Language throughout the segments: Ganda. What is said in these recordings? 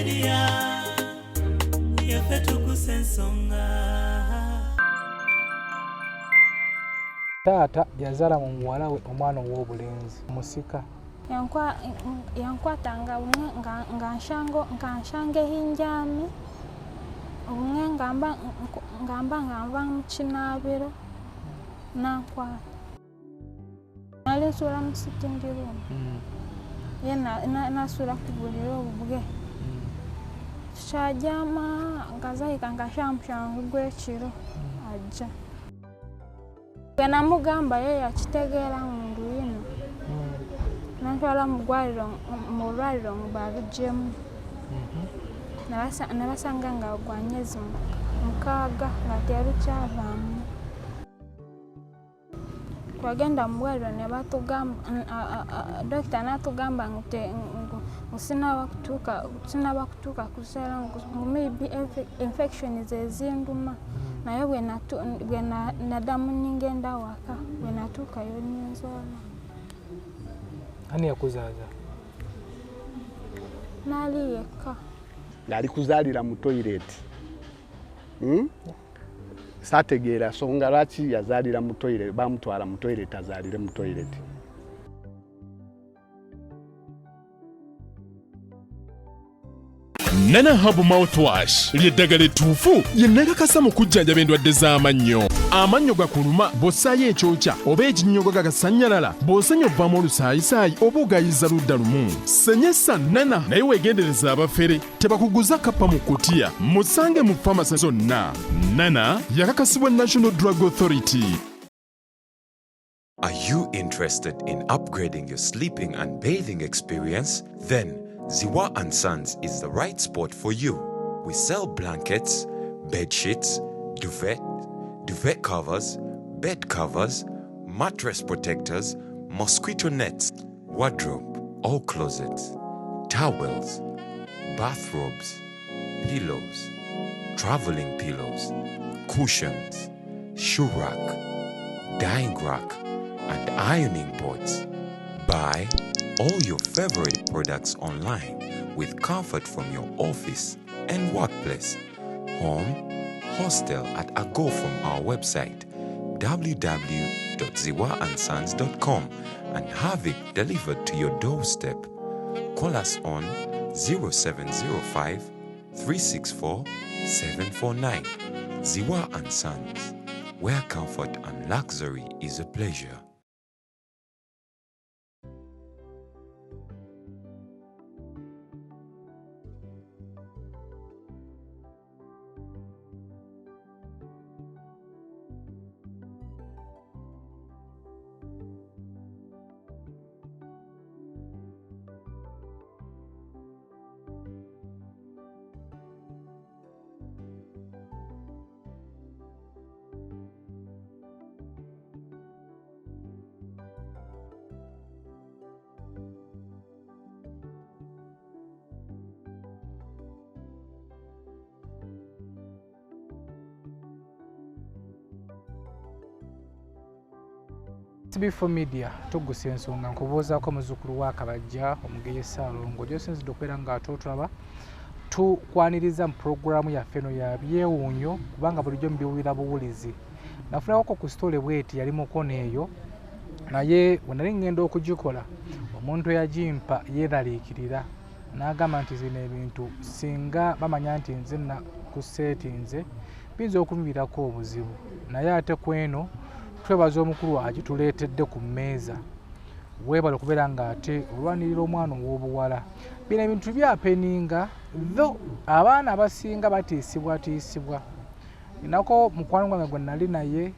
media yaffe tukusensonga. Taata yazala mu muwala we omwana ow'obulenzi musika. Yankwatanga bumwe nkanshanga ehinjami obumwe ngamba mu kinaabiro nankwata nali nsula mu sitting room ye nasula ku buliri obubwe kyajama ngazahika nkashamushangu gw'ekiro ajja bwe namugamba ye yakitegeera mundu yino nantwala mu lwaliro mubabijjemu nabasanga nga gwanyezi mukaaga nga terukyavaamu. Twagenda mu lwaliro ne batugamba dokita n'atugamba nti sinaba kutuuka kuseera maybe infections ezinduma naye bwe naddamu ningenda waka bwe natuukayo ninzola. Ani yakuzaaza? Naali yekka. Ng'ali kuzaalira mu toilet. Saategeera nsonga lwaki yazaalira mu toilet, bamutwala mu toilet azaalire mu toilet. Nana Hub Mouthwash ly'eddagala ettuufu lye nnakakasa mu kujjanjaba endwadde z'amannyo. Amannyo gakuluma bw'ossaayo ekyokya oba ekinnyogo gagasanyalala bw'osenya ovaamu olusaayisaayi oba ogayiza ludda lumu. Senyesa Nana naye weegendereza abafere tebakuguza kappa mu kutiya. Musange mu famasi zonna. Nana yakakasibwa National Drug Authority. Are you interested in upgrading your sleeping and bathing experience? Then Ziwa & Sons is the right spot for you. We sell blankets, bed sheets, duvet covers, bed covers, mattress protectors, mosquito nets, wardrobe or closets, towels, bathrobes, pillows, traveling pillows, cushions, shoe rack, dyeing rack, and ironing boards. Buy all your favorite products online with comfort from your office and workplace, home, hostel at a go from our website www.ziwaansons.com and have it delivered to your doorstep. Call us on 0705 364 749. Ziwa & Sons, where comfort and luxury is a pleasure. TB4 Media tugusa ensonga nkubuuzaako muzzukulu wa Kabajja Omugeyi Ssaalongo gy'osinzidde okubeera ng'atotulaba tukwaniriza mu pulogulaamu yaffe eno ya byewuunyo kubanga bulijjo mubiwulira buwulizi. Nafunako ku sitole bweti yali mukono eyo naye bwe nali ngenda okugikola omuntu eyagimpa yeeraliikirira n'agamba nti zino ebintu singa bamanya nti nze nakuseetinze biyinza okunviirako obuzibu naye ate ku eno twebaza omukulu agituleetedde ku mmeeza weebale okubeera ng'ate olwanirira omwana ow'obuwala. Bino ebintu byapeninga tho abaana abasinga batiisibwatiisibwa. Nako mukwano gwange gwe nali naye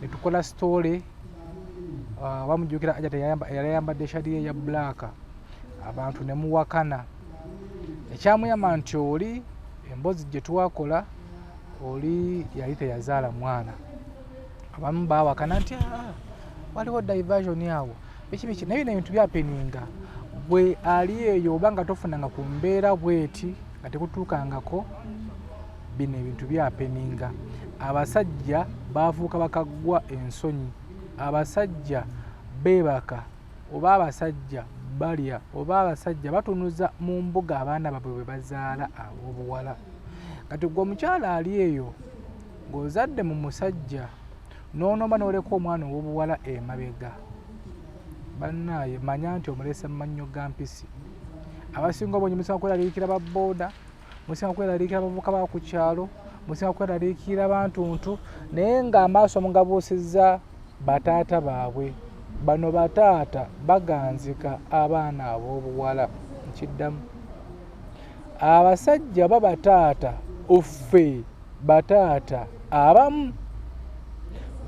ne tukola sitole bamujjukira Ajata yali ayambadde shadi ye ya bbulaaka abantu ne muwakana. Ekyamuyama nti oli emboozi gye twakola oli yali teyazaala mwana. Abamu baawakana nti waliwo diversion awo biki naye bino ebintu byapeninga bwe ali eyo oba nga tofunanga ku mbeera bweti nga tekutuukangako bino ebintu byapeninga. Abasajja baafuuka bakaggwa ensonyi, abasajja beebaka oba abasajja balya oba abasajja batunuza mu mbuga abaana baabwe bwe bazaala ab'obuwala. Kati gwe omukyala ali eyo ng'ozadde mu musajja n'onomba n'oleka omwana ow'obuwala emabega, bannaaye manya nti omulesa mu mannyo ga mpisi. Abasinga obungi musinga kweraliikira ba booda, musinga kweraliikira abavubuka ba ku kyalo, musinga kweraliikira bantuntu, naye ng'amaaso mugabuusizza bataata baabwe. Bano bataata baganzika abaana ab'obuwala. Nkiddamu, abasajja ba bataata, offe bataata abamu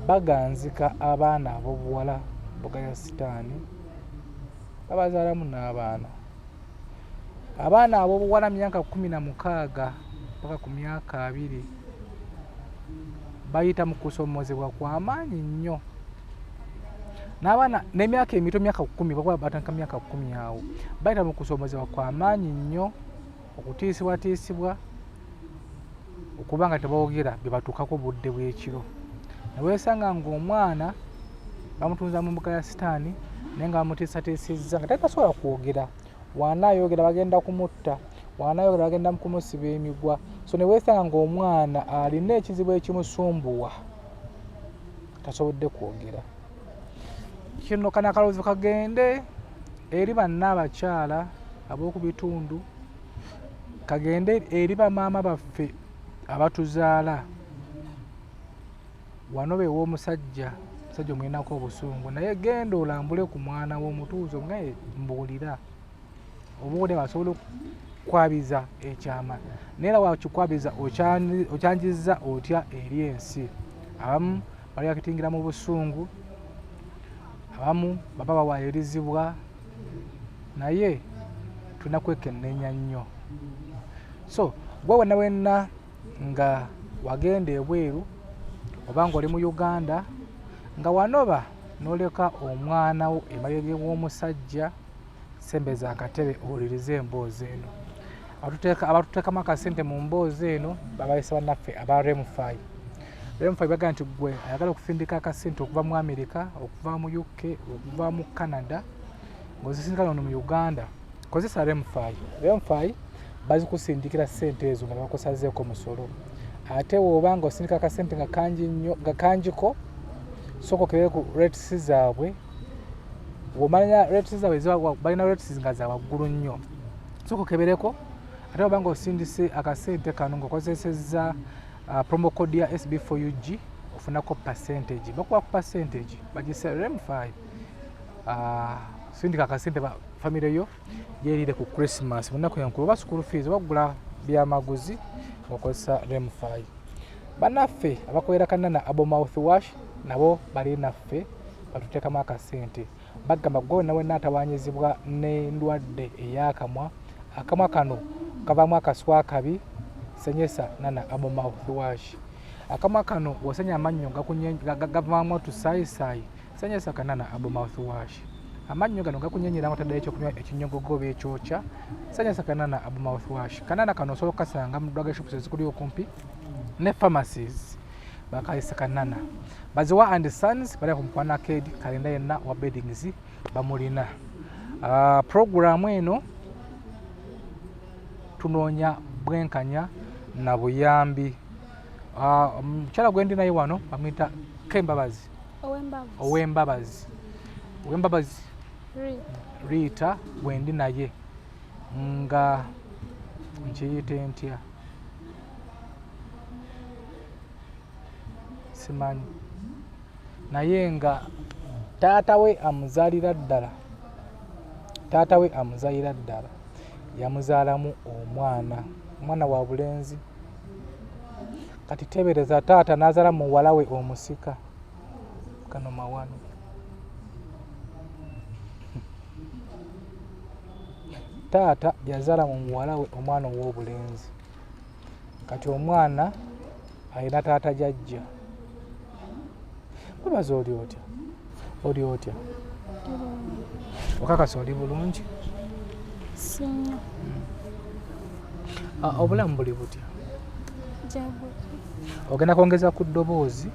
baganzika abaana ab'obuwala. Mboga ya sitaani babazaalamu n'abaana. Abaana ab'obuwala myaka 16 mpaka ku myaka 20 bayita mu kusomozebwa kw'amaanyi nnyo. N'abaana n'emyaka emito myaka 10 bakuba batandika myaka 10 awo bayita mu kusomozebwa kw'amaanyi nnyo, okutiisibwatiisibwa okuba nga tebaogera bye batuukako budde bw'ekiro. Ne weesanga ng'omwana bamutunza mu mbuga ya sitaani naye nga bamutiisatiisizza nga tatasobola kwogera. Wanaayogera bagenda kumutta, wanaayogera bagenda kumusiba emigwa. So ne weesanga ng'omwana alina ekizibu ekimusumbuwa, tasobodde kwogera. Kino kana akalowoozo kagende eri banna abakyala ab'oku bitundu, kagende eri bamaama baffe abatuzaala. Wano be w'omusajja, omusajja omuyinako obusungu, naye genda olambule ku mwana w'omutuuzo nga mbuulira obuwulire basobole okukwabiza ekyama. Naye era wakikwabiza okyanjizza otya eri ensi. Abamu bali bakitingira mu busungu, abamu baba bawayirizibwa, naye tulina kwekenneenya nnyo. So gwe wenna wenna nga wagenda ebweru oba ng'oli mu Uganda nga wanoba n'oleka omwana wo emabega w'omusajja, sembeza akatebe owulirize emboozi eno. Abatuteekamu akasente mu mboozi eno babayisa bannaffe aba REMFI. REMFI bagamba nti gwe ayagala okufindika akasente okuva mu Amerika, okuva mu UK, okuva mu Canada, ng'ozisindika wano mu Uganda, kozesa REMFI. REMFI bazikusindikira ssente ezo nga bakusazeeko musolo. Ate bw'oba ng'osindika akasente nga kangiko, sooka okebere ku rates zaabwe. Bw'omanya rates zaabwe balina rates nga za waggulu nnyo, sooka okebereko. Ate bw'oba ng'osindise akasente kano ng'okozesezza promo code ya SB4UG ofunako percentage. Bakuba ku percentage bagise REMFI. Sindika akasente famire yo yeerire ku Christmas, munaku yankulu oba school fees bagula byamaguzi ng'okozesa REMFI. Bannaffe abakolera kanana abo mouthwash nabo bali naffe batuteekamu akasente. Bagamba gwe nawe n'atawaanyizibwa n'endwadde ey'akamwa, akamwa kano kavaamu akaswa akabi, senyesa nana abo mouthwash. Akamwa kano bw'osenya amannyo gavaamu otusaayisayi, senyesa kanana abo mouthwash. Amannyo gano gakunyenyeramu taddala ekyokunywa ekinnyogogo oba ekyokya, senyesa kanana abo mouthwash. Kanana kano osobola okukasanga mu drug shops ezikuli okumpi ne pharmacies, bakayisa kanana. Baziwa and Sons bali ku Mukwano Arcade, kalenda yenna wa beddings bamulina. Programu eno tunoonya bwenkanya na buyambi. Omukyala gwe ndi naye wano bamuyita Kembabazi. Ow'embabazi. Ow'embabazi Rita gwe ndi naye nga nkiyite ntya simanyi, naye nga taata we amuzaalira ddala, yamuzaalamu omwana wa bulenzi. Kati tebereza, taata n'azaala muwala we omusika. Kano mawano. Taata yazaala mu muwala we omwana ow'obulenzi. Kati omwana alina taata jjajja. Webaza oli otya? Oli otya? Okakasa oli bulungi? Sinyo. Obulamu buli butya? Jabu. Ogenda kwongeza ku ddoboozi?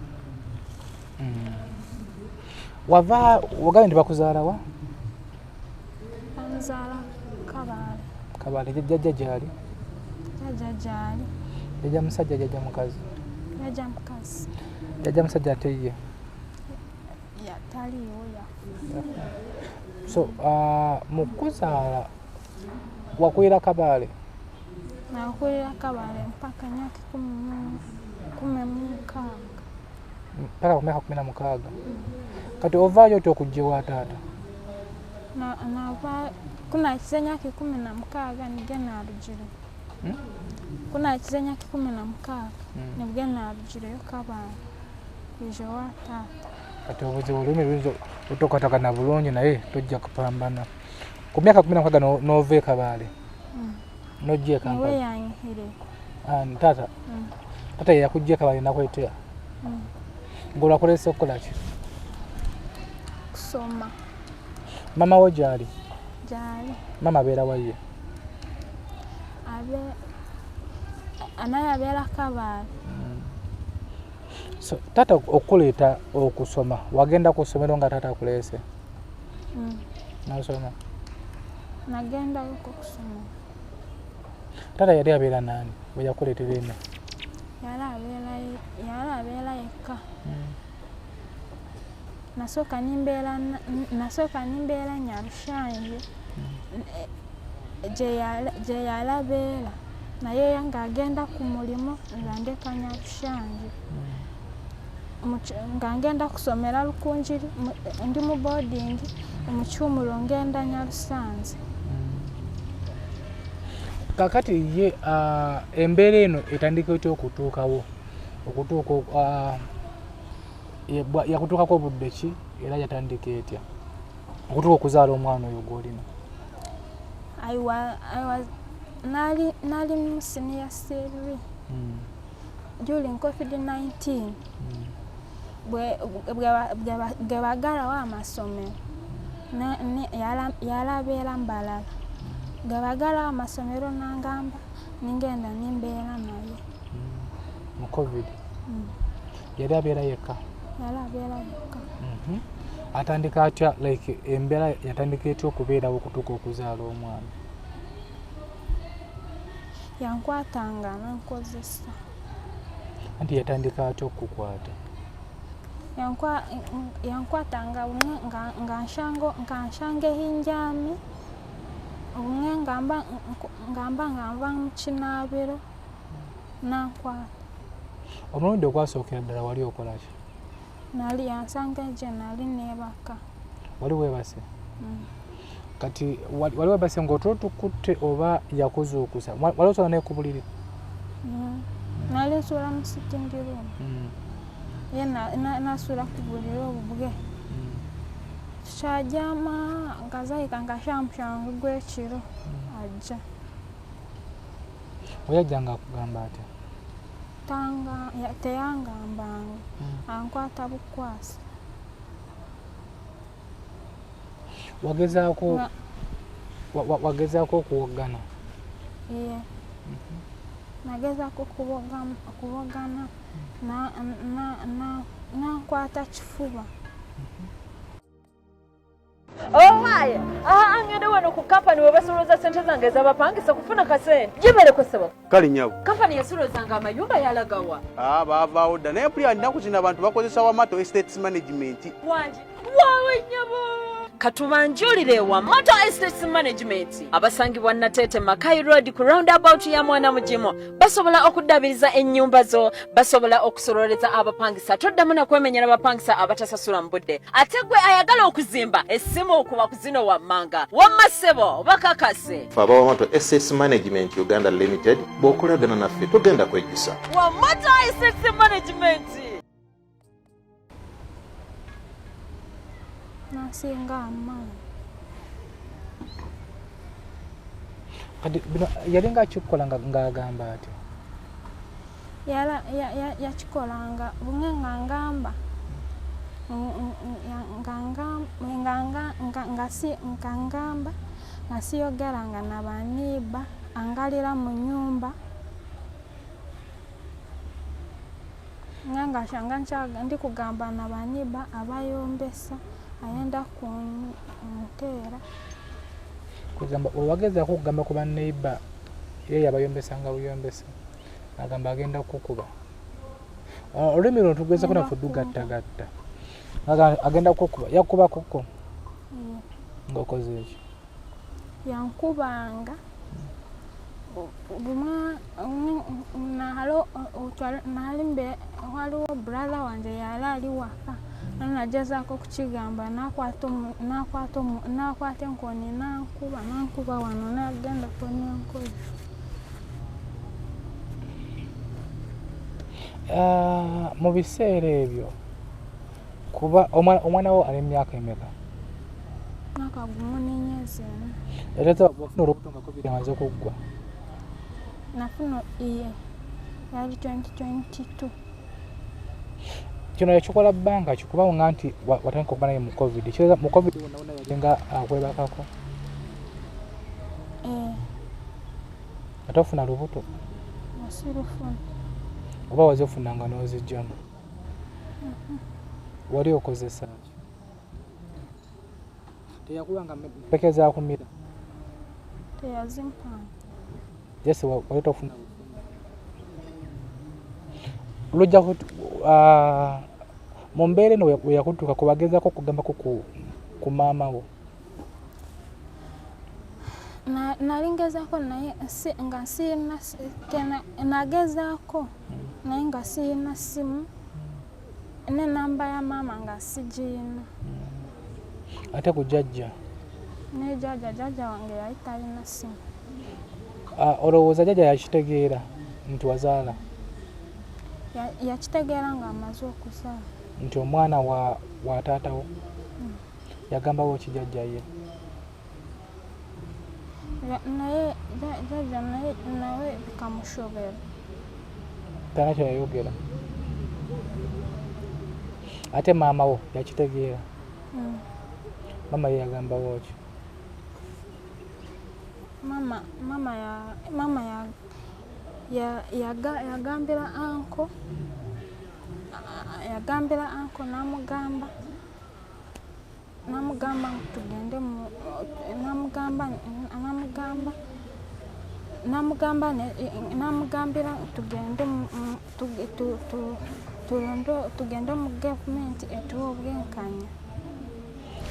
Wava wagambye nti bakuzaala wa? kuzaala Kabaale. Kabaale jjajja gyali? Jjajja gyali. Jjajja musajja jjajja mukazi? Jjajja mukazi. Jjajja musajja ate ye? Taliiwo yafa. So mu kuzaala wakulira Kabaale? Nakulira Kabaale mpaka myaka 16. Mpaka ku myaka 16. Kati ovaayo oti okugyewa taata? Kunakiza emyaka 16 nibwe naalugire. Kunakiza emyaka 16 nibwe naalugireyo Kabaale kwija wa taata. Kati obuzibu olulimi luyinza otokatakana bulungi naye tojja kupambana. Ku myaka 16 n'ova e Kabaale n'ojja e Kampala? Niwe yanyihire. Taata taata ye yakujja e Kabaale nakwetera? Ng'olwakulese okukola ki? Kusoma. Mama wo gyali? Gyali. Mama abeera wa ye? Naye abeera Kabaale. So taata okuleeta okusoma wagenda ku ssomero nga taata akuleese? Nasoma? Nagendayo kusoma. Taata yali abeera nani bwe yakuleetera eno? Yali abeera yekka. Nasooka nimbeera Nyarushanje gye yali abeera naye ng'agenda ku mulimu nga ndeka Nyarushanje nga ngenda kusomera Lukunjiri ndi mu boarding mu Kyumulo ngenda Nyarusanze. Kakati ye embeera eno etandika etya okutuukawo? Yakutuukako budde ki era yatandika etya okutuuka okuzaala omwana oyo gw'olina? Nali mu senior C3 during COVID-19 bwe bagalawo amasomero yali abeera Mbalala. Bwe bagalawo amasomero n'angamba ningenda nimbeera naye. Mu COVID? Yali abeera yekka? Yali abeera yekka. Atandika atya like embeera yatandika etya okubeerawo okutuuka okuzaala omwana? Yankwatanga nankozesa. Anti yatandika atya okukukwata? Yankwatanga nga nshanga ehinjami obumwe ngamba mu kinaabiro nankwata. Omulundi ogwasookera ddala wali okola ki? Nali yansanga gye nali neebaka. Wali weebase? Kati wali weebase ng'otulo tukutte oba yakuzuukusa? Wali osobola naye ku buliri? Nali nsuula mu sitting room. Ye nasuula ku buliri obubwe. Kyajama ngazayika nga shamushangu gw'ekiro ajja. Oyajjanga akugamba atya? Teyangambanga ankwata bukwasi. Wagezaako okuwogana? Nagezaako kubogana nankwata kifuba. Owaye angende wano ku kampani we basoloza sente zange ez'abapangisa kufuna kasente gibereko sebo kale nyabo kampani yasolozanga amayumba yalagawa baavaawo dda naye puli alinaku kino abantu bakozesa Wamato Estates Management wangi waawe nyabo katubanjulire Wamato Estates Management abasangibwa Natete Makai Road ku roundabout ya Mwana Mujimo basobola okuddabiriza ennyumba zo basobola okusololeza abapangisa toddamu na kwemenyera abapangisa abatasasula mbudde ate gwe ayagala okuzimba essimu okuba kuzino wammanga wammasebo bakakase Faba Wamato Estates Management Uganda Limited bw'okolagana naffe tugenda kwejjusa Wamato Estates Management nasinga amaanyi. Kati bino yalinga akikola ng'agamba atya? Yakikolanga bumwe ng'angamba nga siyogeranga na baniiba angalira mu nyumba ngashanga ndi kugamba na baniiba abayombesa ayenda kunteera kugamba olwagezaako okugamba ku banneiba ye yabayombesanga buyombesa agamba agenda kukuba olulimi luno tugezako nafe dugattagatta agenda kukuba yakuba kuko ng'okoze eki yankubanga nalimbe waliwo brother wanje yali ali waka nagezaako kukigamba nakwata enkoni nankuba wano nagenda konenkozi mu biseera ebyo kuba omwana wo ali emyaka emeka mwaka gumu n'emyezi ena era wafuna olubuto nga covid amaze okuggwa nafuna iye yali 2022 kino yakikola bbanga kikubawo nga nti watandika okuba naye mu covid kireza mu covid wonna yagenga akwebakako ate ofuna lubuto wasirufuna oba wazifunanga n'ozijjamu wali okozesa ki teyakubanga mpeke zakumira teyazimpanga jesi wali tofuna lujja mu mbeera eno weyakutuuka kubagezaako okugambako ku maama wo nalingezaako naye nga sirina nagezaako naye nga sirina simu n'enamba ya maama nga sigirina ate ku jjajja ne jjajja wange yali talina simu olowooza jjajja yakitegeera nti wazaala yakitegeera nga amaze okuzaala nti omwana wa taatawo yagambawo ki jjajja ye naye jjajja naye bikamushobera talina kye yayogera ate maama wo yakitegeera maama ye yagambawo ki mama yagambira anko namugamba tugende namugambira tugende mu gavumenti etuwa obwenkanya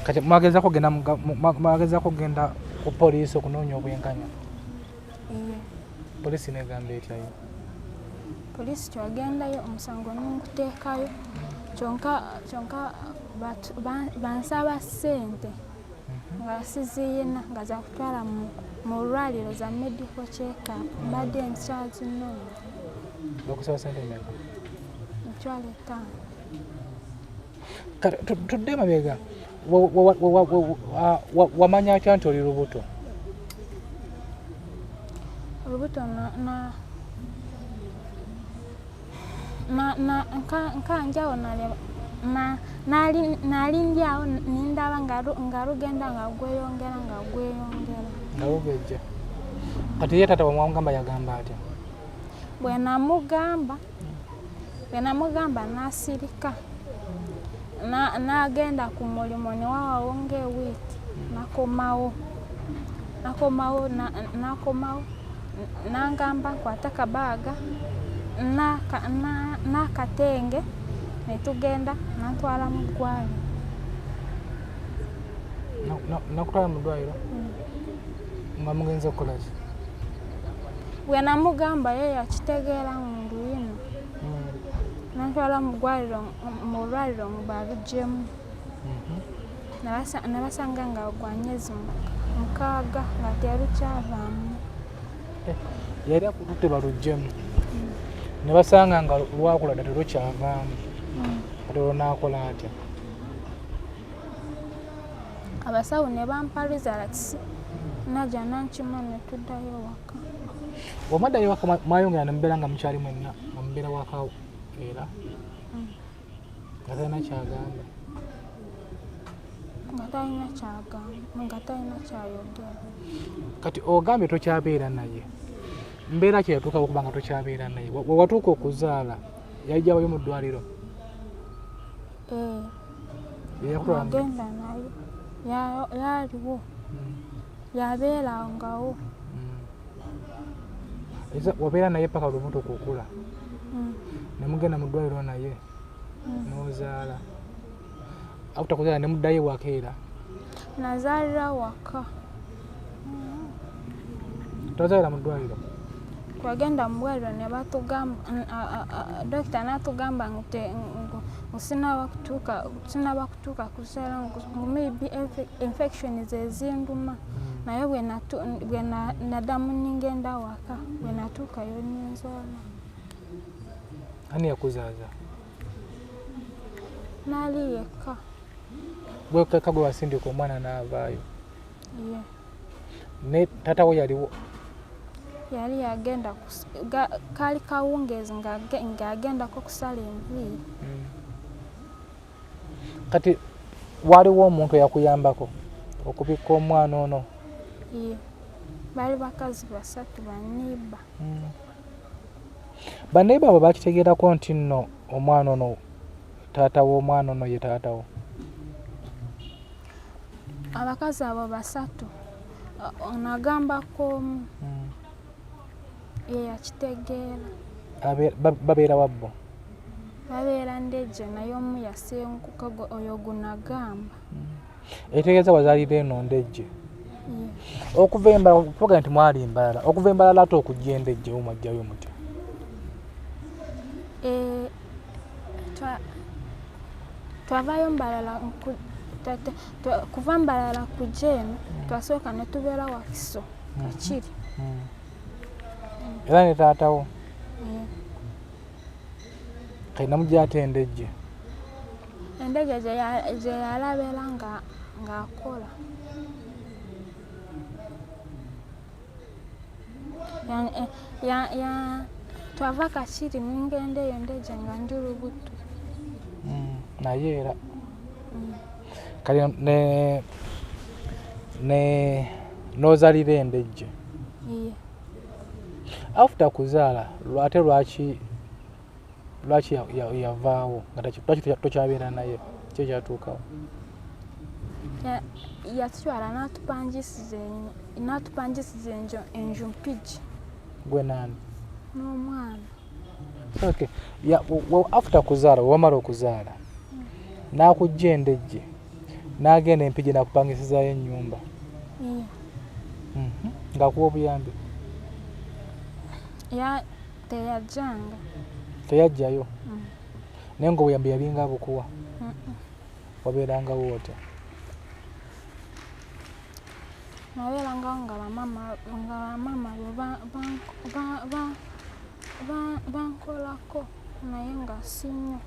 kati mwageza kugenda ku poliisi okunoonya obwenkanya poliisi negamba etyayo poliisi twagendayo omusango ninguteekayo kyonka bansaba ssente nga siziyina nga zakutwala mu lwaliro za medical check-up mbadde nkyazinoonya bakusaba ssente mmeka $5 tudde mabega wamanya atya nti oli lubuto olubuto nkanjawo nalindyawo nindaba nga lugenda nga gweyongera nga lugejja kati ye taata wamwamugamba yagamba atya bwe namugamba nasirika nagenda ku mulimu newawawo ng'ewiiki nakomawo nangamba nkwata kabaaga n'akatenge netugenda nantwala mu ddwaliro nakutwala mu ddwaliro nga mugenze okukola ki bwe namugamba ye yakitegeera mu luyino nantwala mu lwaliro mubalugyemu nebasanga nga gwanyezi 6 nga terukyavaamu yali akututte balugyemu ne basanga nga lwakula dda terukyavaamu kati olwo naakola atya abasawo ne bampa results najja nankima ne tuddayo waka bw'omaddayo waka mwayongera ne mubeera nga mukyali mwenna nga mubeera waka era nga talina kyagamba nga talina kyayogera kati ogambye tokyabeera naye mbeera ki yatuukawo okuba nga tokyabeera naye wewatuuka okuzaala yajjawayo mu ddwaliro agenda nayo yaliwo yabeera ngawo. Wabeera naye paka olubuto kukula ne mugenda mu ddwaliro naye n'ozaala after kuzaala ne muddayo waka era nazaalira waka. tozaalira mu ddwaliro? Twagenda mu ddwaliro ne batugamba dokita n'atugamba nti sinaba kutuuka kuzaala maybe infection zezinduma naye bwe naddamu ningenda waka bwe natuukayo ninzaala. Ani yakuzaaza? Naali yekka. Gwe keka gwe wasindika omwana n'avaayo? Ye. Ne taata we yaliwo? Yali yagenda kaali kawungeezi ng'agendako kusala enviiri. Kati waliwo omuntu eyakuyambako okubikka omwana ono? Ye. Baali bakazi 3 banniiba. Banniiba abo bakitegeerako nti nno omwana ono taata w'omwana ono ye taata wo? Abakazi abo 3 nagambako omu ye yakitegeera. Babeera wabbo? Babeera Ndejje naye omu yasenguka oyo gunagamba. Ekitegeeza wazaalira eno Ndejje? Okuva Embalala tuvuga nti mwali Embalala, okuva Embalala ate okujja e Ndejje omwajjayo mutya? Twavaayo Mbalala kuva Mbalala kujja eno twasooka ne tubeera Wakiso Kakiri. Era ne taatawo? Kayina mujja ate Ndejje? Endege gye yalabeera ng'akola. Twava Kakiri ningenda eyo Ndejje nga ndi lubuto. Naye era kali n'ozaalira e Ndejje? After kuzaala ate lwaki yavaawo lwaki tokyabeera naye kyo kyatuukawo? Yatutwala n'atupangisiza enju mpigi. Gwe nani? N'omwana. Okay. After kuzaala wamala okuzaala n'akujja e Ndejje n'agenda empigi n'akupangisizaayo ennyumba ng'akuwa obuyambi? Teyajjanga. Teyajjayo? Naye ng'obuyambi yalinga bukuwa? Wabeerangawo otya? Nabeerangawo nga bamama bankolako naye nga si nnyo.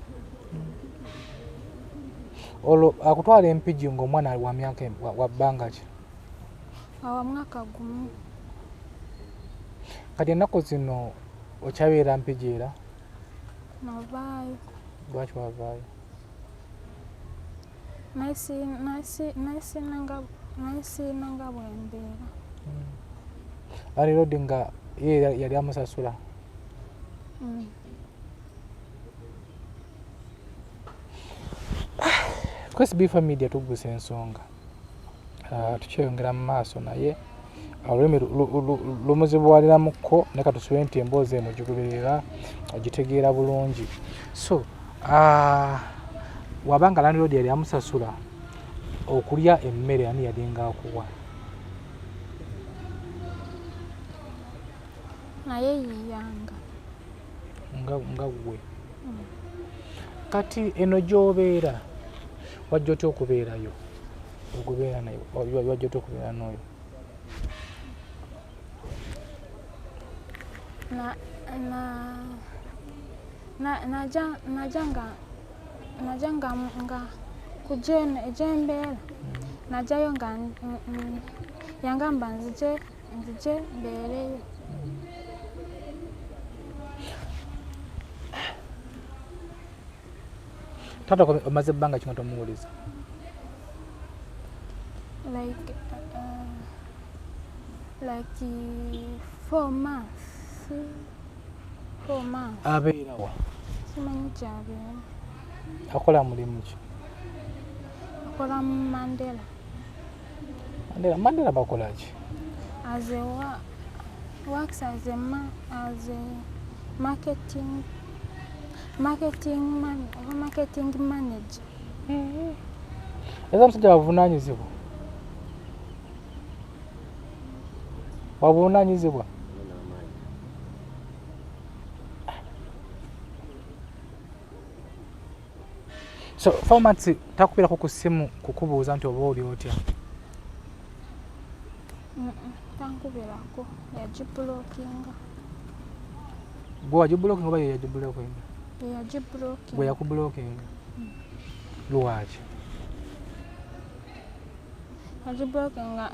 Olwo akutwala empigi ng'omwana wa myaka wa bbanga ki? Awa mwaka gumu. Kati ennaku zino okyabeera mpigi era? Navaayo. Lwaki wavaayo? Nayisiinanga bwe mbeera. Alirodi nga ye yali amusasula? Kwesi Bifa Media tuggusa ensonga. Tukyeyongera mu maaso naye olulimi lumuzibwaliramuko ne katusube nti emboozi eno gikuberera ogitegeera bulungi. So wabanga landlord yali amusasula okulya emmere ani yalinga akuwa? Naye yiyanga. Nga gwe. Kati eno gy'obeera wajja otya okubeerayo? Okubeera nayo wajja otya okubeera n'oyo? Najanga nga kujja egyembeera najjayo nga yangamba nzije mbeereyo. Taata omaze ebbanga ki nga tomuwuliza? Like 4 months. Abeera wa? Simanyi gy'abeera. Akola mulimu ki? Akola mu Mandela. Mandela bakola ki? As a works as a marketing manager. Eza musajja wavunaanyizibwa? Wavunaanyizibwa? So format takubirako ku ssimu kukubuuza nti oba oli otya? Tankubirako yagibulookinga. Gwe wagibulookinga oba ye yagibulookinga? Yagibulookinga. Gwe yakubulookinga? Lwaki? Yagibulookinga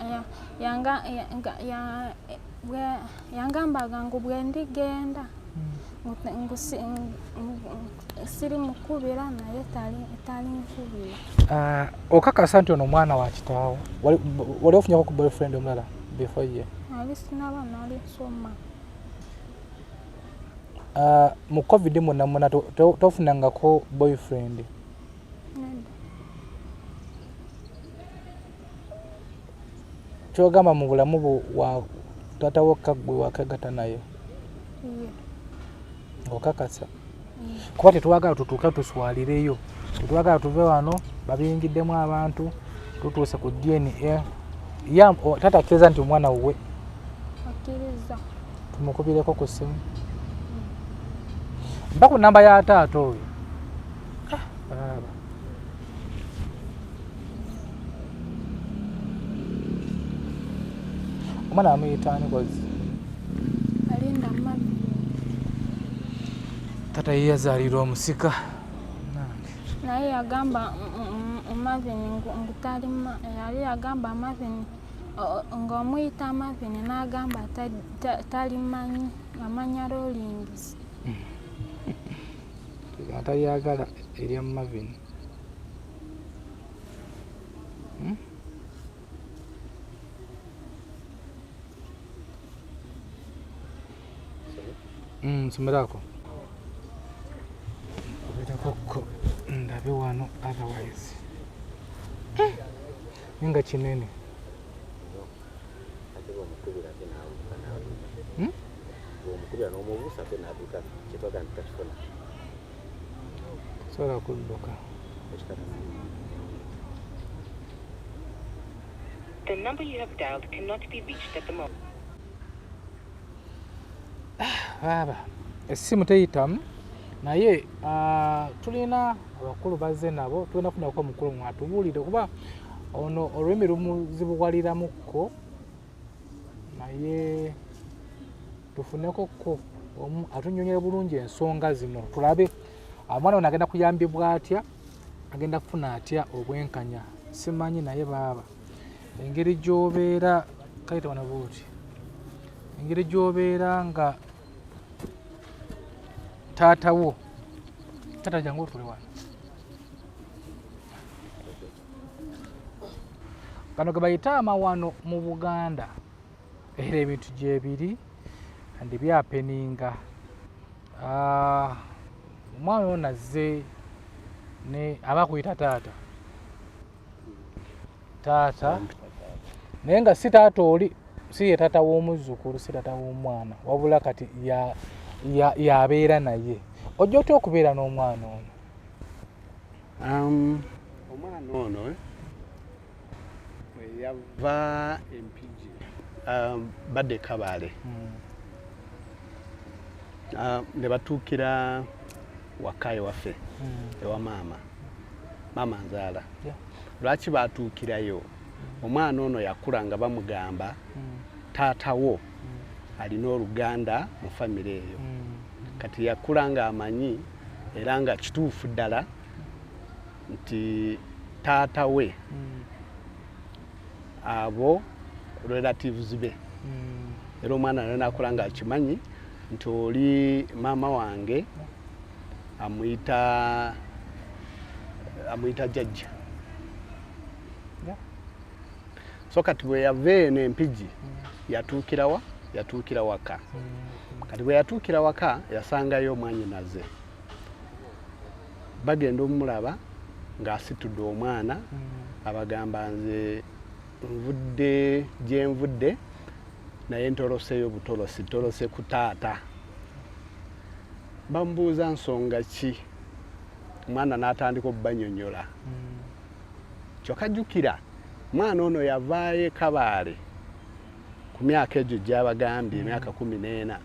yangambaga ngu bwe ndigenda siri mukubira naye tali nkubira. Okakasa nti ono mwana wa kitaawo? Wali ofunyako ku boyfriend omulala before ye? Ali sinaba nali nsoma. Mu COVID mwonna tofunangako boyfriend? Kyogamba mu bulamu bwa taata wokka gwe wakagatta naye? Okakasa? Kuba tetwagala tutuuke tuswalireyo, tetwagala tuve wano babiyingiddemu abantu tutuuse ku DNA. Taata akkiriza nti omwana wuwe? Akkiriza. Tumukubireko ku ssimu? Mpa ku nnamba ya taata oyo. Omwana amuyita ani kozi? Alinda Mavi. Taata ye yazaalirwa omusika. Naye yagamba Mavin yali yagamba Mavin ng'omuyita Mavin n'agamba talimanyi, amanya Rawlings. Atayagala erya Mavin. Somerako obirako ndabe wano otherwise ninga kinene. Sola kudduka. The number you have dialed cannot be reached at the moment. Baba, essimu teyitamu naye tulina abakulu bazze nabo tulina kufunako omukulu mwatubuulire kuba ono olw'emi lumuzibuwaliramukko naye tufunekoko omu atunnyonnyere bulungi ensonga zino tulabe omwana ono agenda kuyambibwa atya, agenda kufuna atya obwenkanya. Simanyi naye baaba engeri gy'obeera kayita wano buuti, engeri gy'obeera nga taatawo taata jangu otule wano. Kano ge bayita amawano mu Buganda era ebintu gyebiri kandi byapeninga. Omwana ono azze ne abakuyita taata naye nga si taata oli, si ye taata w'omuzzukulu, si taata w'omwana, wabula kati yabeera naye. Ojja otya okubeera n'omwana ono? Omwana ono bwe yava Empigi badde Kabale ne batuukira waka ewaffe ewa maama nzaala. Lwaki baatuukirayo? Omwana ono yakula nga bamugamba taatawo alina oluganda mu famire eyo. Kati yakula nga amanyi era nga kituufu ddala nti taata we abo relatives be. Era omwana naye nakula nga akimanyi nti oli maama wange amuyita jjajja. So kati bwe yava eno Empigi yatuukira waka. Kati bwe yatuukira waka yasangayo omwannyinaze. Bagenda omulaba ng'asitudde omwana abagamba nze nvudde gye nvudde naye ntoloseeyo butolosi tolose ku taata bambuuza nsonga ki omwana n'atandika obbanyonnyola kyokka jjukira mwana ono yavaayo e Kabaale ku myaka egyo gy'abagambye emyaka 14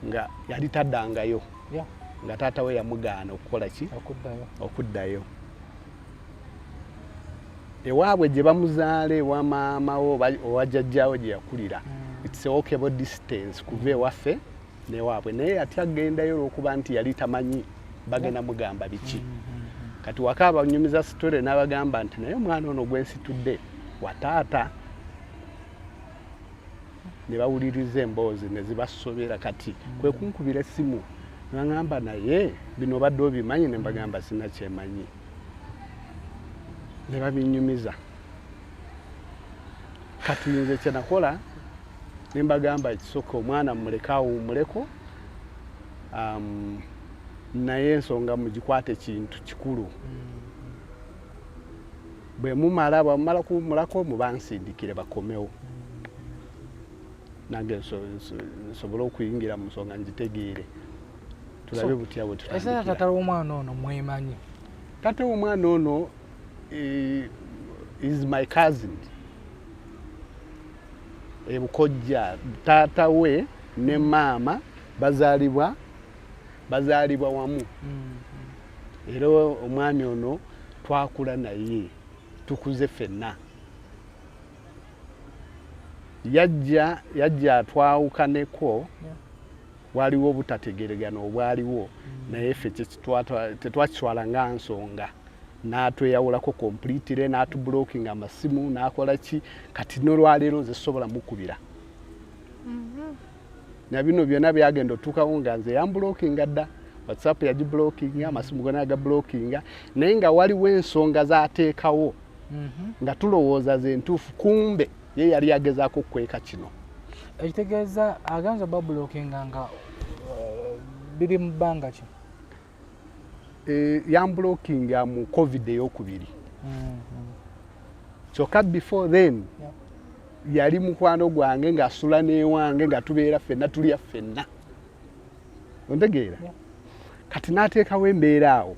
nga yali taddangayo nga taata we yamugaana okukola ki okuddayo ewaabwe gye bamuzaala ewa maama wo owa jjajjaawe gye yakulira it's a walkable distance kuva ewaffe newaabwe naye ate agendayo olw'okuba nti yali tamanyi bagenda mugamba biki kati waka abanyumiza sitole n'abagamba nti naye omwana ono gwensitudde wa taata ne bawuliriza emboozi ne zibasobera kati kwe kunkubira essimu nangamba naye bino badde obimanyi ne mbagamba sinakyemanyi ne babinyumiza kati nze kye nakola ne mbagamba ekisooka omwana muleka awummuleko naye ensonga mugikwate kintu kikulu bwe bamala kuwummulako mubansindikire bakomewo nange nsobole okuyingira mu nsonga ngitegeere tulabe butya bwe tutandikira. Taata w'omwana ono mwemanyi? Taata w'omwana ono is my cousin. Ebukojja taata we ne maama bazaalibwa wamu. Era omwami ono twakula naye tukuze ffenna. Yajja twawukaneko waliwo obutategeregana obwaliwo naye ffe tetwakitwala nga nsonga n'atweyawulako completely n'atublocking amasimu n'akola ki kati n'olwaleero nze sobola mukubira na bino byonna byagenda otuukawo nga nze yambulookinga dda WhatsApp yagiblockinga amasimu gonna yagablockinga naye nga waliwo ensonga z'ateekawo nga tulowooza ze ntuufu kumbe ye yali agezaako okukweka kino. Ekitegeeza aganza bablockinga nga biri mu bbanga ki? Yamblockinga mu COVID ey'okubiri. Kyokka before then yali mukwano gwange ng'asula n'ewange nga tubeera ffenna tulya ffenna. Ontegeera? Kati n'ateekawo embeera awo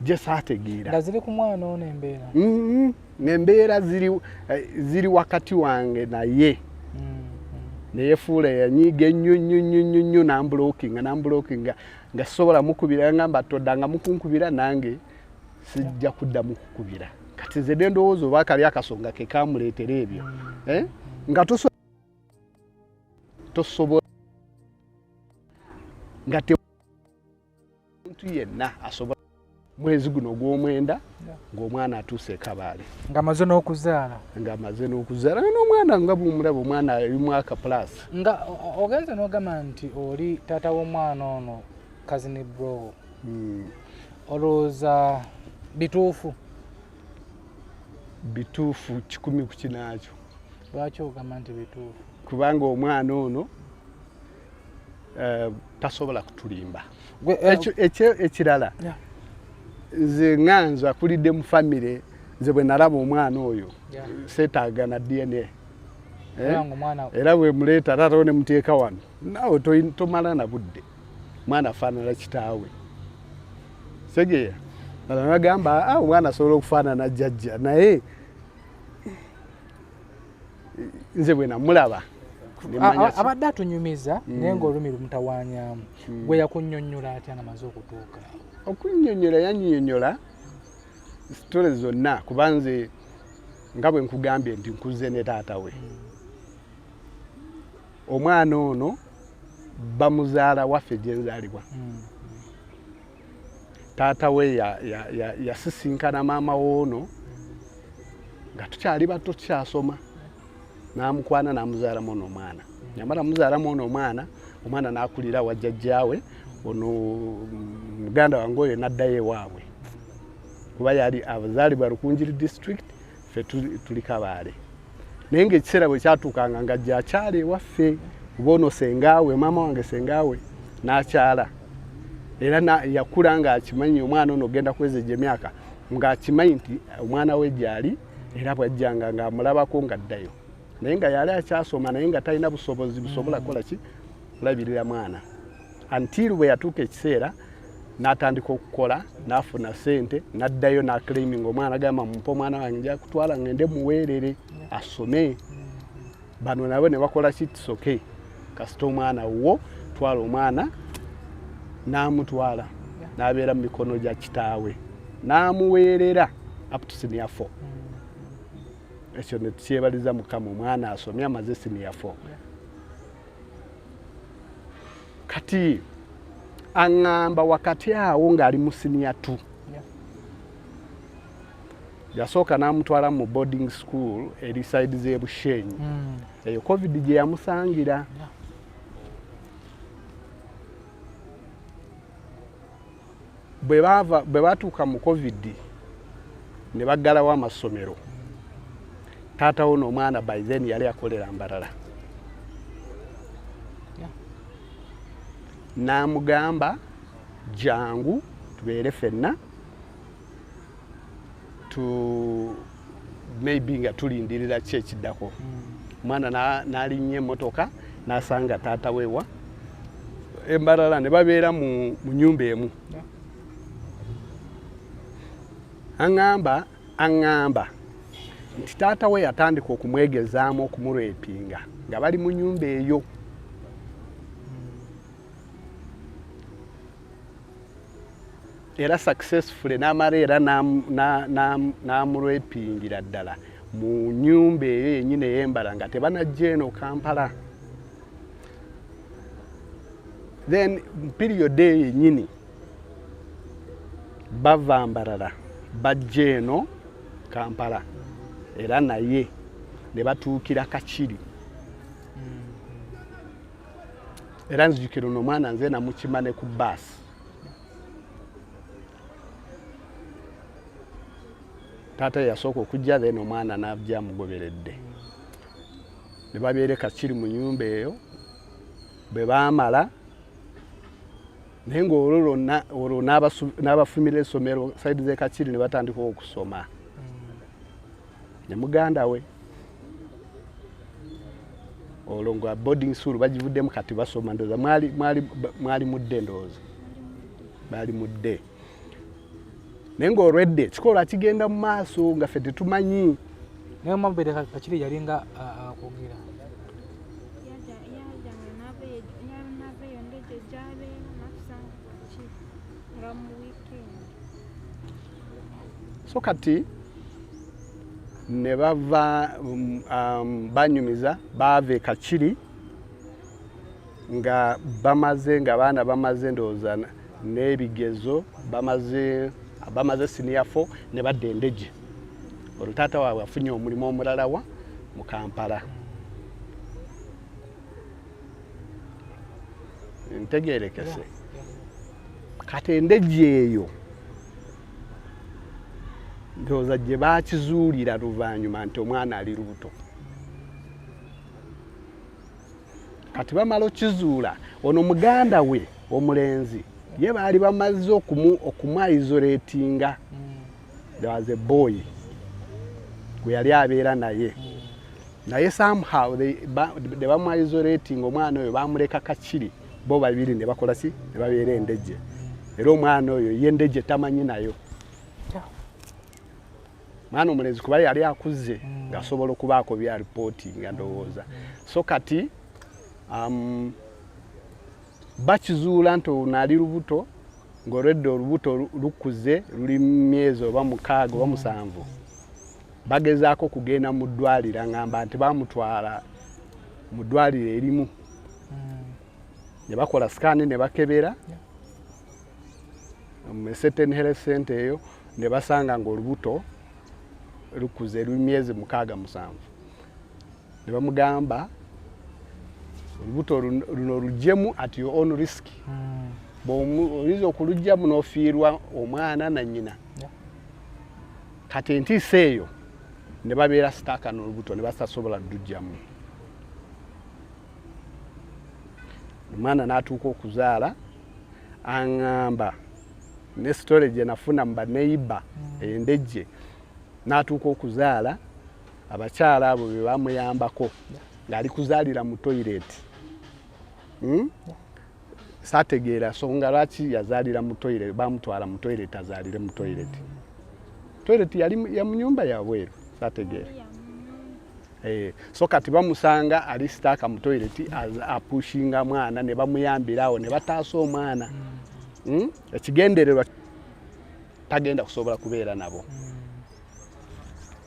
gye saategeera. Nga ziri ku mwana ono embeera? Embeera ziri wakati wange naye. Neyefuula yanyiga ennyo n'ambulookinga nga sobola mukubira ngamba toddanga mukunkubira nange sijja kuddamu kukubira. Kati nze ne ndowooza oba kali akasonga ke kamuleetera ebyo. Nga tosobola nga muntu yenna asobola mwezi guno ogw'omwenda ng'omwana atuuse e Kabaale. Ng'amaze n'okuzaala? Ng'amaze n'okuzaala n'omwana nga bw'omulaba omwana ali mwaka plus. Nga ogenze n'ogamba nti oli taata w'omwana ono cousin bro. Olowooza bituufu? Bituufu 10 ku kinaakyo. Lwaki ogamba nti bituufu? Kubanga omwana ono tasobola kutulimba. Ekirala nze nganza kulidde mu famire nze bwe nalaba omwana oyo seetaaga na DNA. Era bwe muleeta taata ne muteeka wano naawe tomala na budde mwana afaanana kitaawe. Segeya nagamba omwana asobola okufaanana jjajja naye nze bwe namulaba abadde atunyumiza naye ng'olumi lumutawaanyaamu. Gwe yakunnyonnyola atya ng'amaze okutuuka? Okunnyonnyola yannyonnyola sitole zonna kuba nze nga bwe nkugambye nti nkuze ne taata we. Omwana ono bamuzaala waffe gye nzaalibwa. Taata we yasisinkana maama woono nga tukyali bato tukyasoma n'amukwana n'amuzaalamu ono omwana. Yamala muzaalamu ono omwana n'akulira wa jjajjaawe ono muganda wange oyo n'addayo ewaabwe kuba yali abazaalibwa Rukungiri district ffe tuli Kabaale. Naye ng'ekiseera bwe kyatuukanga nga gy'akyala ewaffe kuba ono sengaawe maama wange sengaawe n'akyala era yakula ng'akimanyi omwana ono ogenda kweza emyaka ng'akimanyi nti omwana we gy'ali era bwajjanga ng'amulabako ng'addayo naye nga yali akyasoma naye nga talina busobozi busobola kukola ki kulabirira mwana until bwe yatuuka ekiseera n'atandika okukola n'afuna ssente n'addayo n'aclaiminga omwana agamba mumpa omwana wange nja kutwala ngende muweerere asome bano nabo ne bakola ki tisoke kasita omwana wo twala omwana n'amutwala n'abeera mu mikono gya kitaawe n'amuweerera up to senior 4 ekyo ne tukyebaliza Mukama omwana asomye amaze senior 4 kati aŋŋamba wakati awo ng'ali mu senior 2 yasooka n'amutwala mu boarding school eri side z'e Bushenyi eyo covid gye yamusangira bwe batuuka mu covid ne baggalawo amasomero taatawo n'omwana by then yali akolera Mbarara n'amugamba jangu tubeere ffenna maybe nga tulindirira ki ekiddako omwana n'alinnya emmotoka n'asanga taata weewa Mbarara ne babeera mu nnyumba emu aŋŋamba nti taata we yatandika okumwegezaamu okumurepinga nga bali mu nnyumba eyo era successfully n'amala era n'amurepingira ddala mu nnyumba eyo yennyini ey'Embala nga tebanajja eno Kampala then period eyo yennyini bava Mbarara bajja eno Kampala era naye ne batuukira Kakiri era nzijukira ono omwana nze namukima ne ku baasi taata yasooka okujja then omwana n'ajja amugoberedde ne babeere Kakiri mu nnyumba eyo bwe baamala naye ng'olwo n'abafumira essomero saidi z'e Kakiri ne batandika okusoma ne muganda we olwo nga boarding school bagivuddemu kati basoma ndowooza mwali mudde ndowooza baali mudde naye ng'olwedde ekikolwa kigenda mu maaso nga ffe tetumanyi naye mwabeere Kakiri yalinga akwogera so kati ne bava banyumiza baava e Kakiri nga baana bamaze ndowooza n'ebigezo bamaze senior 4 ne badda Endejje olwo taata waabwe afunye omulimu omulala wa mu Kampala ntegeerekese kati Endejje eyo ndowooza gye baakizuulira luvannyuma nti omwana ali lubuto kati bamala okizuula ono muganda we omulenzi ye baali bamaze okumuisolatinga there was a boy gwe yali abeera naye somehow they bamuisolatinga omwana oyo bamuleka Kakiri bo babiri ne bakola ki ne babeera Endejje era omwana oyo ye Endejje tamanyi nayo mwana omulenzi kuba yali akuze ng'asobola okubaako bya reporting ndowooza so kati bakizuula nti ono ali lubuto ng'olwedde olubuto lukuze luli myezi oba 6 oba 7 bagezaako kugenda mu ddwaliro ngamba nti bamutwala mu ddwaliro erimu ne bakola sikaani ne bakebera mu Certain Health Center eyo ne basanga ng'olubuto lukuze luli myezi 6-7 ne bamugamba olubuto luno lujjemu at your own risk bw'oliza okulugjamu n'ofiirwa omwana na nnyina kati entiisa eyo ne babeera sitaaka n'olubuto ne batasobola ddujjamu omwana n'atuuka okuzaala aŋŋamba ne sitole gye nafuna mu baneiba Endejje n'atuuka okuzaala abakyala abo be bamuyambako ng'ali kuzaalira mu toilet. Saategeera nsonga lwaki yazaalira mu toilet, bamutwala mu toilet azaalire mu toilet. Toilet yali ya mu nyumba ya bweru, saategeera. So kati bamusanga ali sitaaka mu toilet apushinga mwana ne bamuyambirawo ne bataasa omwana. Ekigendererwa tagenda kusobola kubeera nabo.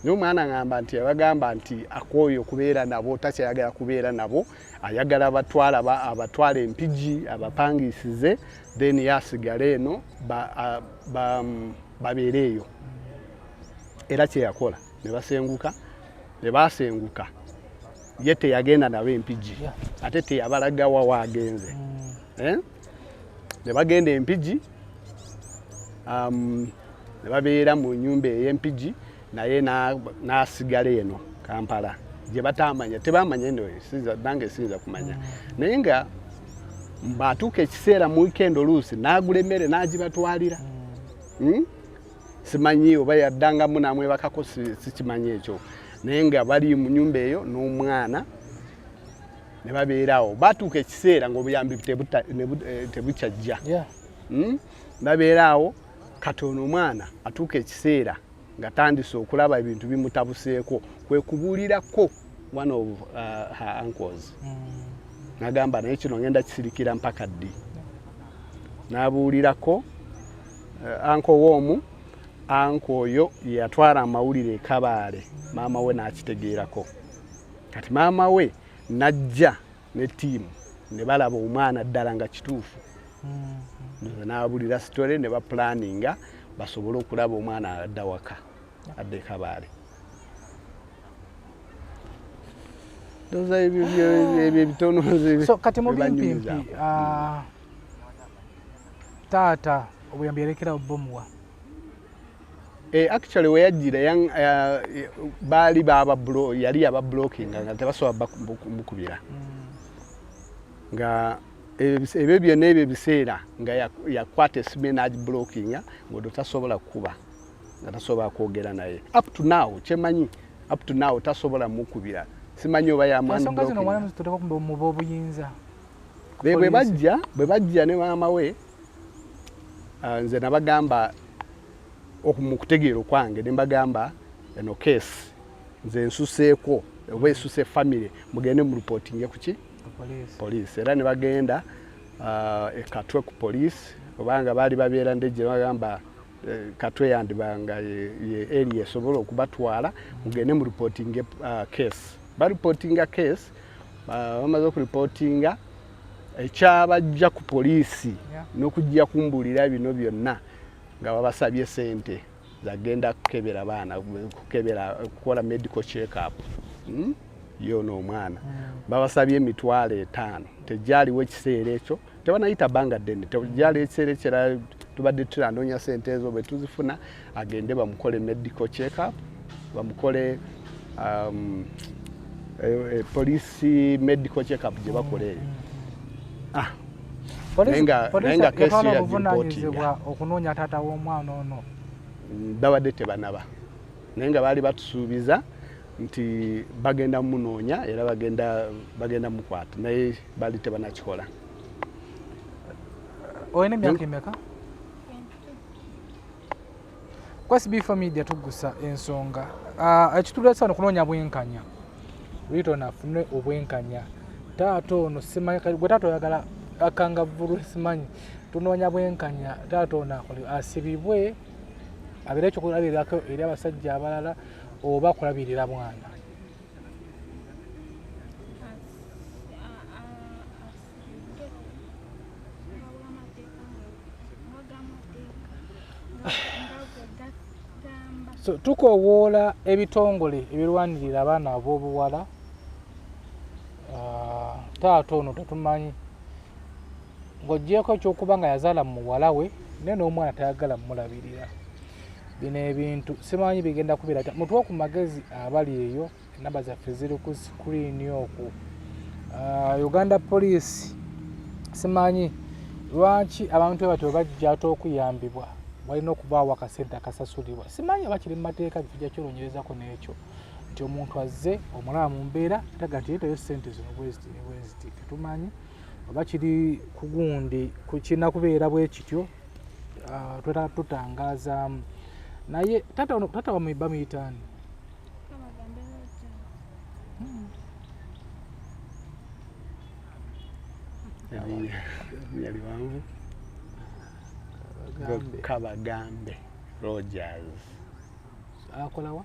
N'omwana ngamba nti abagamba nti akooyo kubeera nabo takyayagala kubeera nabo, ayagala abatwala empigi abapangisize then yasigala eno babeereeyo. Era kye yakola ne basenguka ye teyagenda nabo empigi ate teyabalaga wa waagenze. Ne bagenda empigi ne babeera mu nyumba ey'empigi naye n'asigala eno Kampala gye batamanya tebamanya eno nange sinza kumanya naye nga mbatuuka ekiseera mu weekend oluusi n'agula emmere n'agibatwalira. Simanyi oba yaddangamu namwebakako sikimanyi ekyo naye nga bali mu nyumba eyo n'omwana ne babeerawo. Batuuka ekiseera ng'obuyambi tebukyajja. Babeerawo katono omwana atuuka ekiseera nga tandise okulaba ebintu bimutabuseeko kwe kubuulirako one of her uncles. Nagamba naye kino ngenda kisirikira mpaka ddi. N'abuulirako uncle w'omu, uncle oyo yatwala amawulire e Kabaale, maama we n'akitegeerako. Kati maama we n'ajja ne ttiimu ne balaba omwana ddala nga kituufu. N'abuulira sitole ne bapulaninga basobole okulaba omwana adda waka adda e Kabaale. Ebyo bitono. So kati mu bimpimpi taata obuyambi yalekera bomuwa. Actually we yajjira baali yali abablockinga nga tebasobola bukubira. Nga ebyo byonna ebyo ebiseera nga yakwata esimu n'agiblockinga ng'odo tasobola kukuba nga tasobola kwogera naye. Up to now kyemanyi up to now tasobola mukubira. Simanyi oba yamwana bwe bajja ne maama we nze nabagamba okumukutegeero kwange ne mbagamba eno case nze nsuseeko oba esuse family mugende mu reporting kuki police. Era ne bagenda Katwe ku police obanga baali babeera ndeje bagamba Katwe yandibanga ye area esobola okubatwala mugende mu reporting case. Reportinga case bamaze okureportinga ekyabajja ku poliisi n'okujja kumbuulira bino byonna nga babasabye sente zagenda kukebera baana kukola medical check up yono omwana babasabye $5,000 tejaliwo ekiseera ekyo tebanayita banga ddene tejali ekiseera ekira tubadde tulanoonya sente ezo bwe tuzifuna agende bamukole medical check up bamukole police medical check up gye bakoleeyo. Nenga kesi ya buvunanyizibwa okunoonya taata w'omwana ono babadde tebanaba naye nga baali batusuubiza nti bagenda munoonya era bagenda mukwata naye baali tebanakikola. Oyina emyaka emeka? SB4 Media tugusa ensonga ekitulesa wano kunoonya bwenkanya Rito nafune obwenkanya taata ono simanyi gwe taata oyagala akangavvulu simanyi tunoonya bwenkanya taata ono asibibwe abeera ekyokulabirako eri abasajja abalala oba kulabirira mwana. So tukowoola ebitongole ebirwanirira abaana ab'obuwala taata ono tetumanyi ng'oggyeko ekyokuba nga yazaala mu muwala we naye n'omwana tayagala mmulabirira. Bino ebintu simanyi bigenda kubeera ta mutuwa ku magezi abali eyo enamba zaffe ziri ku sikuriini okwo. Uganda Police simanyi lwaki abantu batyo bajja ate okuyambibwa walina okubaawo akasente akasasulibwa. Simanyi bakiri mu mateeka tujja kyolonyerezako n'ekyo nti omuntu azze omulaba mu mbeera taga nti yeetayo ssente zino bweziti ne bweziti. Tetumanyi oba kiri ku gundi kirina kubeera bwe kityo tutangazaamu. Naye tata bamuyitaani liwanvu Kabagambe Rogers. Akolawa?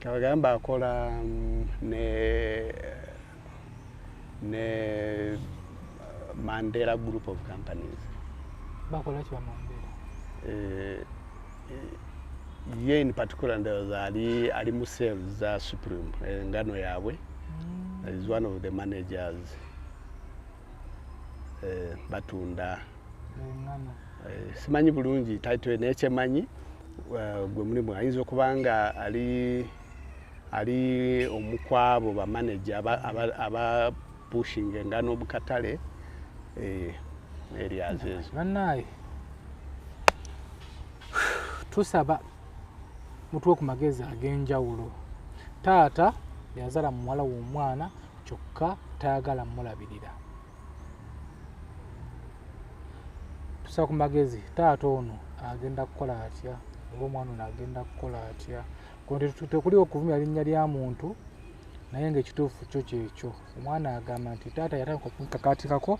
Kabagambe akola ne Mandela Group of Companies. Bakola ki Mandela? Ye in particular ndoza ali mu sales za Supreme ngano yaabwe. Is one of the managers. Batunda simanyi bulungi title n'ekyemanyi gwe mulimu ayinza okubanga ali omukwabo ba manager aba pushing engano bukatale areas ezo. Bannaye tusaba mutwe ku magezi ag'enjawulo. Taata yazala muwala w'omwana kyokka tayagala mulabirira. Tusaba ku magezi taata ono agenda kukola atya oba omwana ono agenda kukola atya. Tekuli okuvumya linnya lya muntu naye ng'ekituufu kyo kyekyo. Omwana agamba nti taata yatandika okunkakaatikako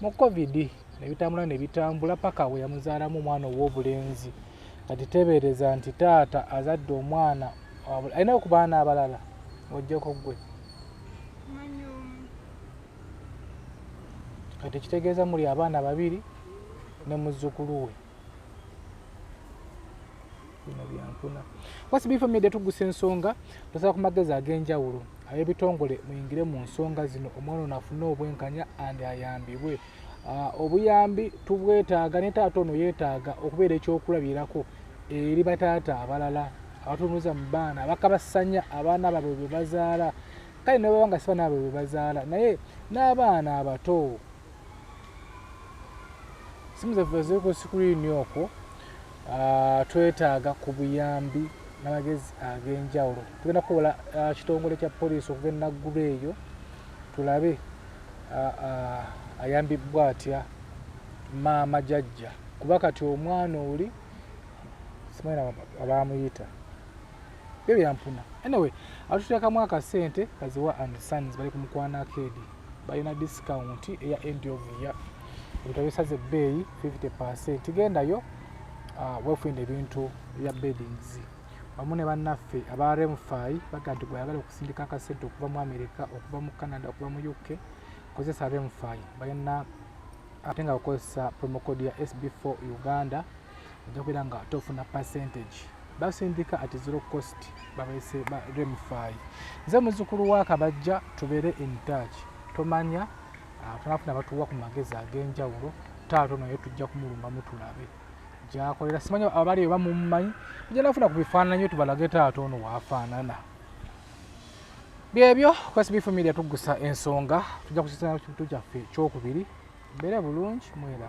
mu COVID nebitambula nebitambula paka we yamuzaalamu omwana ow'obulenzi. Kati tebeereza nti taata azadde omwana alina okubaana abalala ojjeko gwe. Kati kitegeeza muli abaana babiri ne muzzukulu we. Bino byampuna. Wasibifa media tugusa ensonga tusaba ku magezi ag'enjawulo. Ab'ebitongole muyingire mu nsonga zino omwana ono afune obwenkanya andi ayambibwe. Obuyambi tubwetaaga ne taata ono yeetaaga okubeera ekyokulabirako eri bataata abalala abatunuza mu baana bakabasanya abaana baabwe bwe bazaala. Kale ne baba nga si baana baabwe bwe bazaala naye n'abaana abato simu zaffe ziri ku sikuriini okwo. Twetaaga ku buyambi n'amagezi ag'enjawulo. Tugenda kukola kitongole kya poliisi okuva enaggulu eyo tulabe ayambibwa atya maama jjajja kuba kati omwana oli simanyi abamuyita byo byampuna. Anyway atuteekamu akasente kaziwa and sons bali ku Mukwana Arcade balina discount eya end of year. Ebintu bisaze ebbeeyi 50%. Gendayo wefunde ebintu bya beddings wamu ne bannaffe aba Remfy baga nti gwayagala okusindika akasente okuva mu America okuva mu Canada okuva mu UK kozesa Remfy balina ate nga bakozesa promo code ya SB4 Uganda ojja kubeera nga tofuna percentage. Basindika at zero cost babayise ba Remfy. Nze muzzukulu wa Kabajja tubeere in touch. Tomanya tunafuna batuwa ku magezi ag'enjawulo taata naye tujja kumulumbamu tulabe gyakolera. Simanyi abali oba mumumanyi tujja nafuna ku bifaananyi tubalage taata ono waafaanana. Byebyo kwasibifu media tugusa ensonga tujja kusisana kintu kyaffe ekyokubiri. Mbeere bulungi mwera.